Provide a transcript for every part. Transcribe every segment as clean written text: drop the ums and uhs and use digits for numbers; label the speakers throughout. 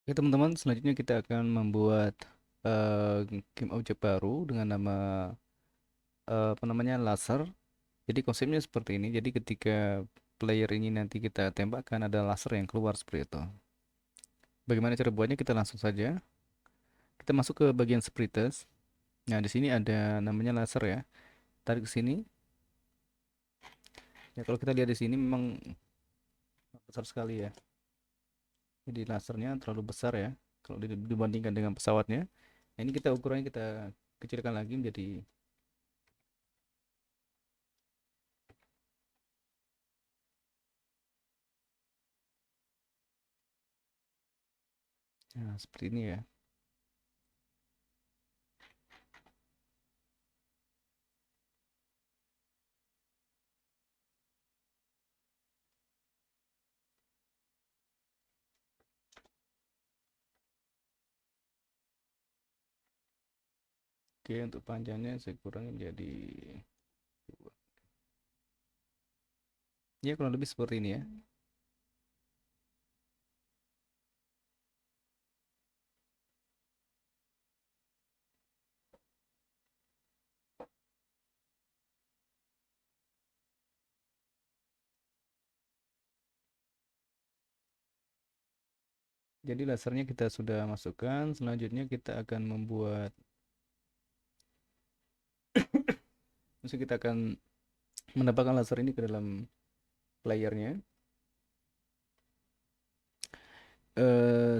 Speaker 1: Oke teman-teman, selanjutnya kita akan membuat eh, game objek baru dengan nama apa namanya laser. Jadi konsepnya seperti ini. Jadi ketika player ini nanti kita tembakkan ada laser yang keluar seperti itu. Bagaimana cara buatnya? Kita langsung saja. Kita masuk ke bagian sprites. Nah, di sini ada namanya laser ya. Tarik ke sini. Ya, kalau kita lihat di sini memang besar sekali ya. Jadi lasernya terlalu besar ya kalau dibandingkan dengan pesawatnya. Nah, ini kita ukurannya kita kecilkan lagi menjadi. Nah, seperti ini ya. Oke, untuk panjangnya saya kurangi menjadi 2. Ya, kurang lebih seperti ini ya. Jadi lasernya kita sudah masukkan. Selanjutnya kita akan membuat, maksudnya kita akan menambahkan laser ini ke dalam playernya.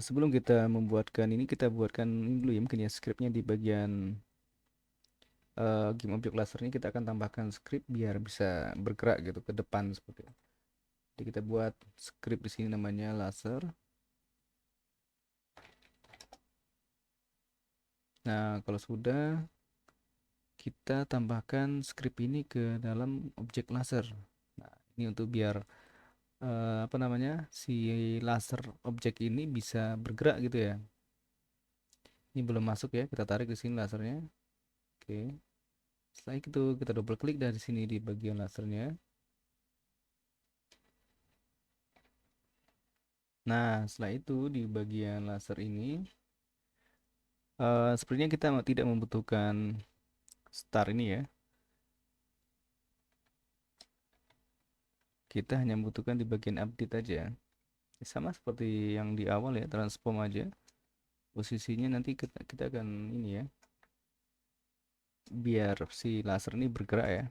Speaker 1: Sebelum kita membuatkan ini, kita buatkan ini dulu ya, mungkin ya scriptnya di bagian game object laser ini kita akan tambahkan script biar bisa bergerak gitu ke depan seperti itu. Jadi kita buat script di sini namanya laser. Nah, kalau sudah kita tambahkan script ini ke dalam objek laser. Nah, ini untuk biar apa namanya si laser objek ini bisa bergerak gitu ya. Ini belum masuk ya, kita tarik di sini lasernya. Oke. Setelah itu kita double klik dari sini di bagian lasernya. Nah, setelah itu di bagian laser ini sepertinya kita tidak membutuhkan star ini ya. Kita hanya membutuhkan di bagian update aja. Sama seperti yang di awal ya, transform aja. Posisinya nanti kita akan ini ya, biar si laser ini bergerak ya.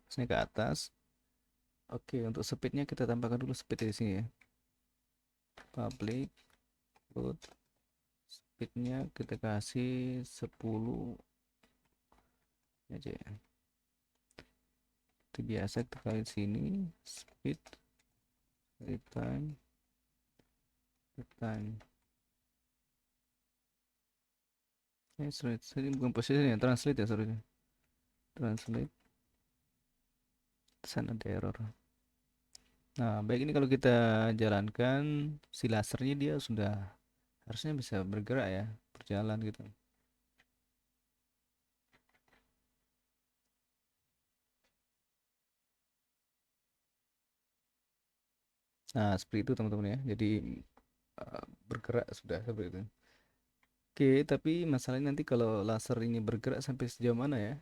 Speaker 1: Terusnya ke atas. Oke, untuk speednya kita tambahkan dulu speed di sini ya. Public load speednya kita kasih 10 aja ya. Itu biasa kita kali sini speed time time. Translate, ini bukan posisi ya, translate ya sorry. Translate, sana ada error. Nah, baik ini kalau kita jalankan si lasernya dia sudah harusnya bisa bergerak ya, berjalan gitu. Nah, seperti itu teman-teman ya. Jadi bergerak sudah seperti itu. Oke, tapi masalahnya nanti kalau laser ini bergerak sampai sejauh mana ya?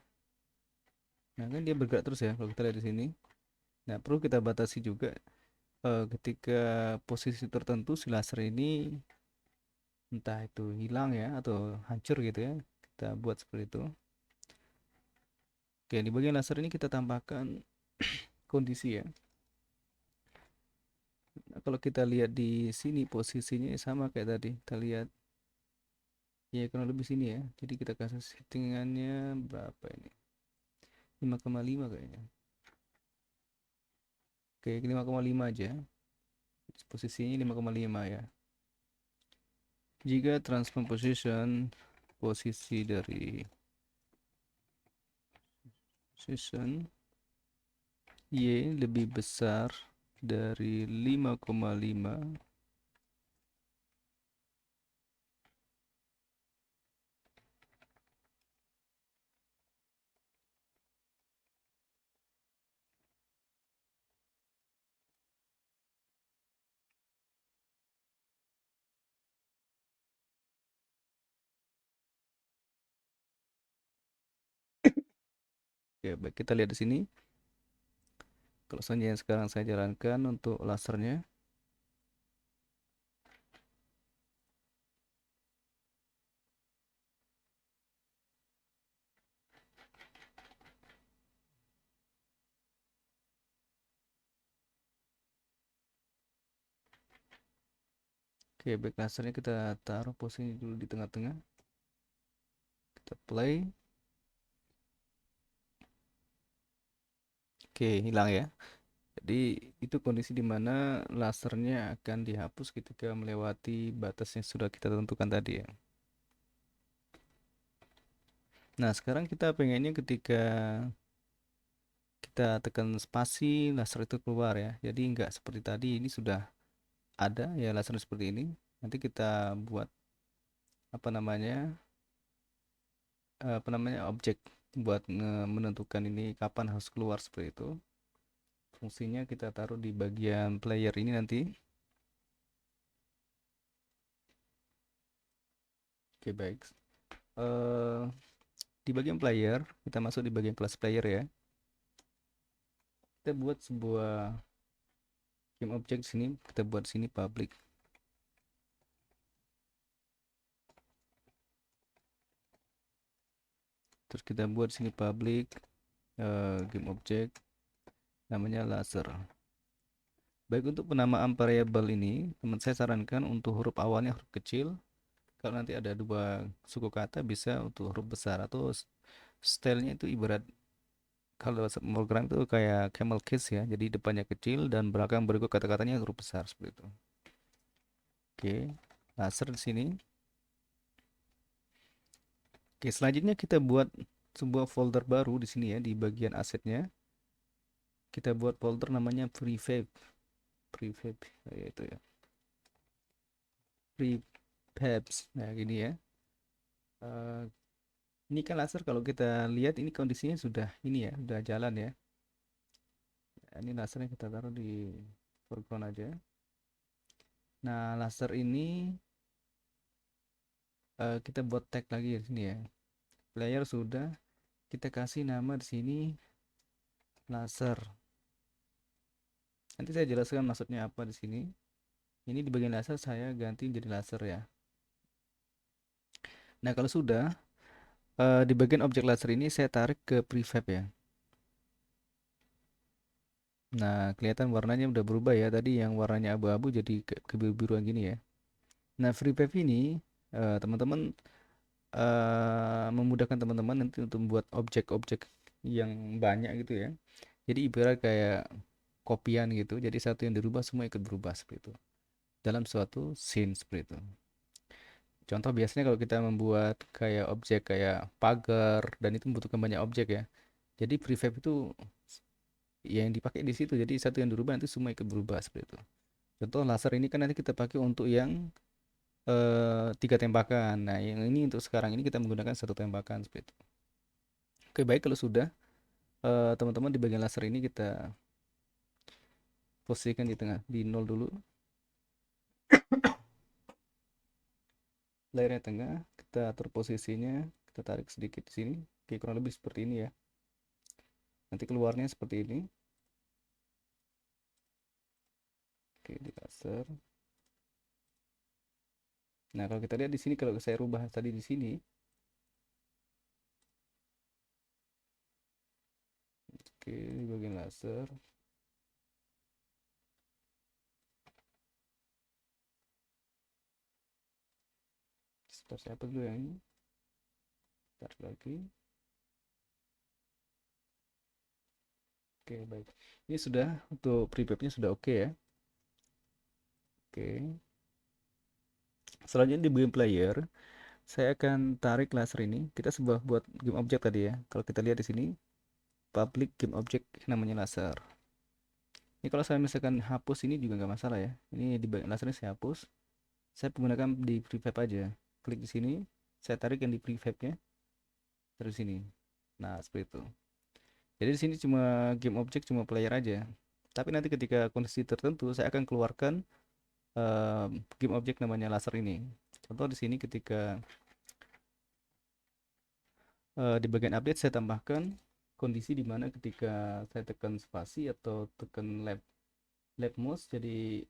Speaker 1: Nah, kan dia bergerak terus ya kalau kita lihat di sini. Nah, perlu kita batasi juga ketika posisi tertentu si laser ini entah itu hilang ya atau hancur gitu ya. Kita buat seperti itu. Oke, di bagian laser ini kita tambahkan kondisi ya. Nah, kalau kita lihat di sini posisinya sama kayak tadi. Kita lihat ya kurang lebih sini ya. Jadi kita kasih settingannya berapa ini? 5,5 kayaknya. Oke, 5,5 aja. Posisinya 5,5 ya. Jika transform position posisi dari position Y lebih besar dari 5,5, Oke, baik, kita lihat di sini. Kalau seandainya sekarang saya jalankan untuk lasernya. Oke, baik, lasernya kita taruh posisi dulu di tengah-tengah. Kita play. Oke, hilang ya. Jadi itu kondisi di mana lasernya akan dihapus ketika melewati batas yang sudah kita tentukan tadi ya. Nah, sekarang kita pengennya ketika kita tekan spasi, laser itu keluar ya. Jadi nggak seperti tadi, ini sudah ada ya laser seperti ini. Nanti kita buat apa namanya, objek buat menentukan ini kapan harus keluar seperti itu. Fungsinya kita taruh di bagian player ini nanti. Oke, baik. Eh, di bagian player, kita masuk di bagian kelas player ya. Kita buat sebuah game object di sini, kita buat sini public. Terus kita buat sini public game object namanya laser. Baik, untuk penamaan variabel ini, teman saya sarankan untuk huruf awalnya huruf kecil. Kalau nanti ada dua suku kata bisa untuk huruf besar, atau stylenya itu ibarat kalau program itu kayak camel case ya. Jadi depannya kecil dan belakang berikut kata-katanya huruf besar seperti itu. Oke, laser di sini. Oke, selanjutnya kita buat sebuah folder baru di sini ya, di bagian asetnya. Kita buat folder namanya prefab. Prefab, itu ya. Prefabs. Nah, gini ya. Eh, ini kan laser, kalau kita lihat ini kondisinya sudah ini ya, sudah jalan ya. Ini lasernya kita taruh di foreground aja. Nah, laser ini kita buat tag lagi di sini ya. Player sudah, kita kasih nama di sini laser. Nanti saya jelaskan maksudnya apa di sini. Ini di bagian laser saya ganti jadi laser ya. Nah, kalau sudah di bagian objek laser ini saya tarik ke prefab ya. Nah, kelihatan warnanya udah berubah ya. Tadi yang warnanya abu-abu jadi kebiru-biruan gini ya. Nah, prefab ini teman-teman memudahkan teman-teman nanti untuk membuat objek-objek yang banyak gitu ya. Jadi ibarat kayak kopian gitu. Jadi satu yang dirubah semua ikut berubah seperti itu. Dalam suatu scene seperti itu. Contoh biasanya kalau kita membuat kayak objek kayak pagar dan itu membutuhkan banyak objek ya. Jadi prefab itu yang dipakai di situ. Jadi satu yang dirubah nanti semua ikut berubah seperti itu. Contoh laser ini kan nanti kita pakai untuk yang tiga tembakan. Nah, yang ini untuk sekarang ini kita menggunakan satu tembakan seperti itu. Oke, baik, kalau sudah teman-teman di bagian laser ini kita posisikan di tengah, di nol dulu. Layarnya tengah, kita atur posisinya, kita tarik sedikit di sini. Oke, kurang lebih seperti ini ya. Nanti keluarnya seperti ini. Oke, di laser. Nah, kalau kita lihat di sini, kalau saya rubah tadi di sini, oke, di bagian laser. Start siapa dulu yang ini? Start lagi. Oke, baik. Ini sudah untuk prefabnya sudah oke ya. Oke. Selanjutnya di game player, saya akan tarik laser ini. Kita sebuah buat game object tadi ya. Kalau kita lihat di sini, public game object namanya laser. Ini kalau saya misalkan hapus ini juga nggak masalah ya. Ini di bagian lasernya saya hapus. Saya menggunakan di prefab aja. Klik di sini, saya tarik yang di prefabnya dari sini. Nah, seperti itu. Jadi di sini cuma game object, cuma player aja. Tapi nanti ketika kondisi tertentu, saya akan keluarkan game object namanya laser ini. Contoh di sini ketika di bagian update saya tambahkan kondisi di mana ketika saya tekan spasi atau tekan left mouse, jadi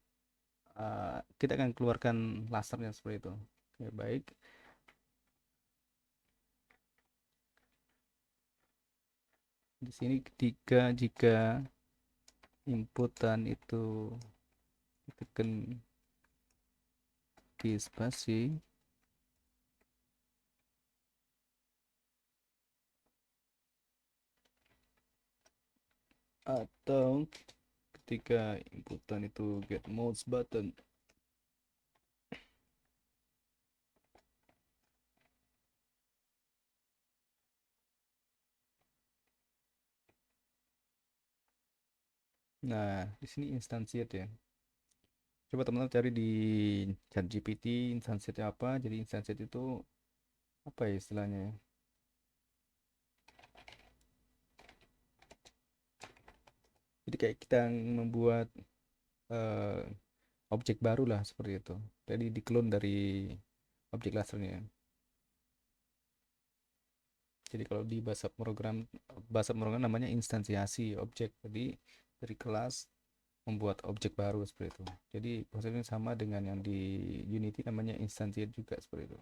Speaker 1: kita akan keluarkan lasernya seperti itu. Oke, baik. Di sini jika inputan itu ditekan di spasi, atau ketika inputan itu get mouse button, nah di sini instantiate ya. Coba teman-teman cari di ChatGPT instantiate apa. Jadi instantiate itu apa ya istilahnya ya? Jadi kayak kita membuat eh, objek baru lah seperti itu. Jadi diklon dari objek lasernya. Jadi kalau di bahasa program namanya instansiasi objek. Jadi dari kelas membuat objek baru seperti itu. Jadi prosesnya sama dengan yang di Unity, namanya instantiate juga seperti itu.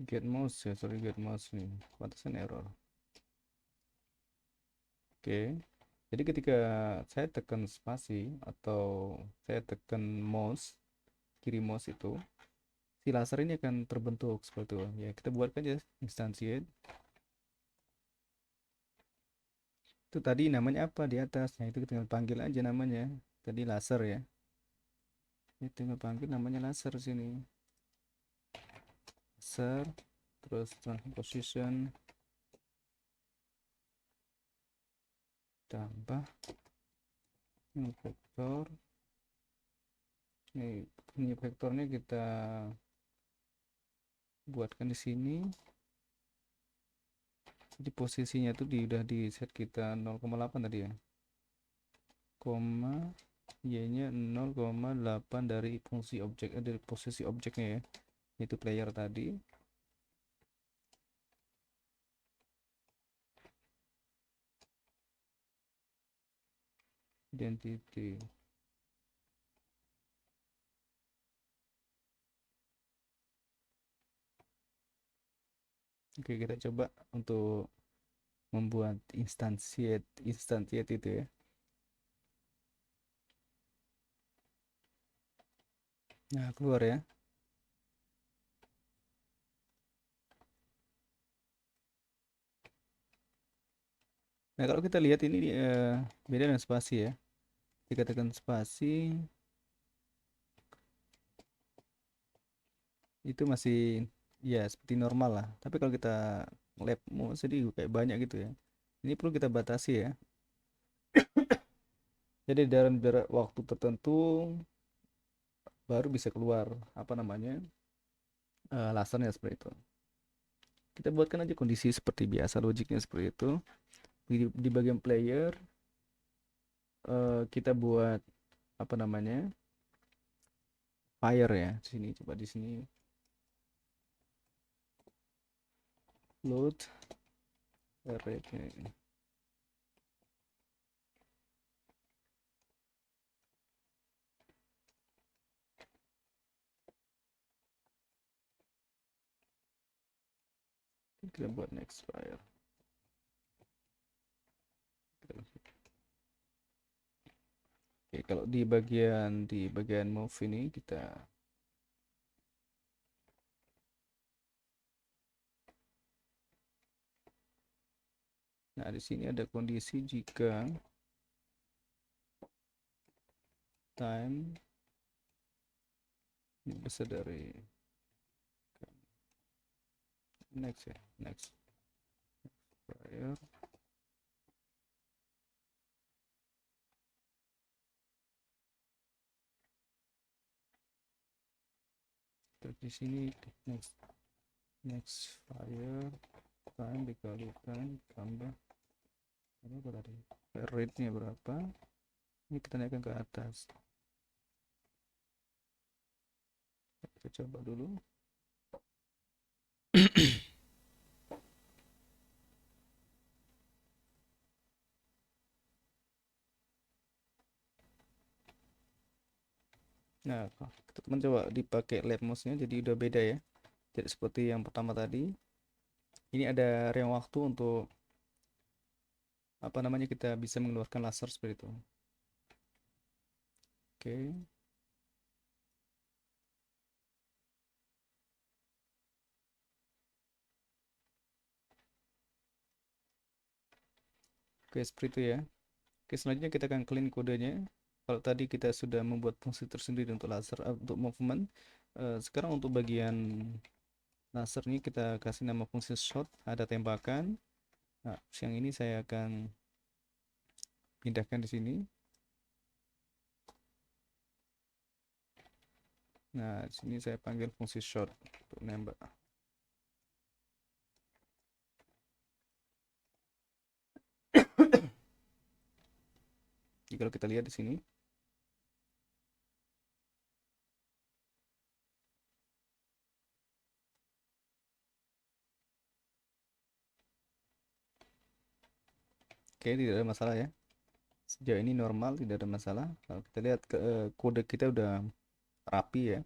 Speaker 1: Get mouse ya, sorry, get mouse nih. Pantesan error. Oke. Jadi ketika saya tekan spasi atau saya tekan mouse, kiri mouse itu, si laser ini akan terbentuk seperti itu. Ya, kita buatkan aja instantiate. Itu tadi namanya apa di atas? Nah, itu kita tinggal panggil aja namanya. Tadi laser ya. Itu tinggal panggil namanya laser sini. Laser, terus transposition tambah vektor. Ini vektornya kita buatkan di sini. Jadi posisinya tuh udah di set kita 0,8 tadi ya. Koma y-nya 0,8 dari fungsi objek, dari posisi objeknya ya. Itu player tadi. Identity. Oke, kita coba untuk membuat instantiate itu ya. Nah, keluar ya. Nah, kalau kita lihat ini beda dengan spasi ya. Jika tekan spasi itu masih ya seperti normal lah. Tapi kalau kita lab mau sedih kayak banyak gitu ya. Ini perlu kita batasi ya. Jadi dalam jarak waktu tertentu baru bisa keluar apa namanya lasernya seperti itu. Kita buatkan aja kondisi seperti biasa, logiknya seperti itu. Di bagian player kita buat apa namanya fire ya. Sini coba di sini load array. Kita buat next fire. Oke, kalau di bagian move ini kita nah di sini ada kondisi jika time bisa dari next ya, next fire. Terus di sini next fire time dikalikan tambah Berapa tadi? Rate-nya berapa? Ini kita naikkan ke atas. Kita coba dulu. Nah, teman coba dipakai lab mouse-nya jadi udah beda ya. Jadi seperti yang pertama tadi, ini ada rentang waktu untuk apa namanya kita bisa mengeluarkan laser seperti itu. Oke. Oke, seperti itu ya. Oke, selanjutnya kita akan clean kodenya. Kalau tadi kita sudah membuat fungsi tersendiri untuk laser, untuk movement. Sekarang untuk bagian laser ini kita kasih nama fungsi shot, ada tembakan. Nah, yang ini saya akan pindahkan di sini. Nah, di sini saya panggil fungsi shot untuk nembak. Jadi kalau kita lihat di sini, oke, tidak ada masalah ya. Sejauh ini normal, tidak ada masalah. Kalau kita lihat kode kita udah rapi ya.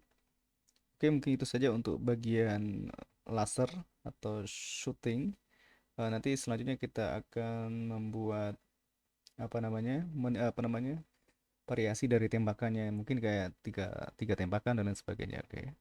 Speaker 1: Oke, mungkin itu saja untuk bagian laser atau shooting. Nanti selanjutnya kita akan membuat apa namanya, apa namanya, variasi dari tembakannya. Mungkin kayak tiga, tiga tembakan dan lain sebagainya. Oke.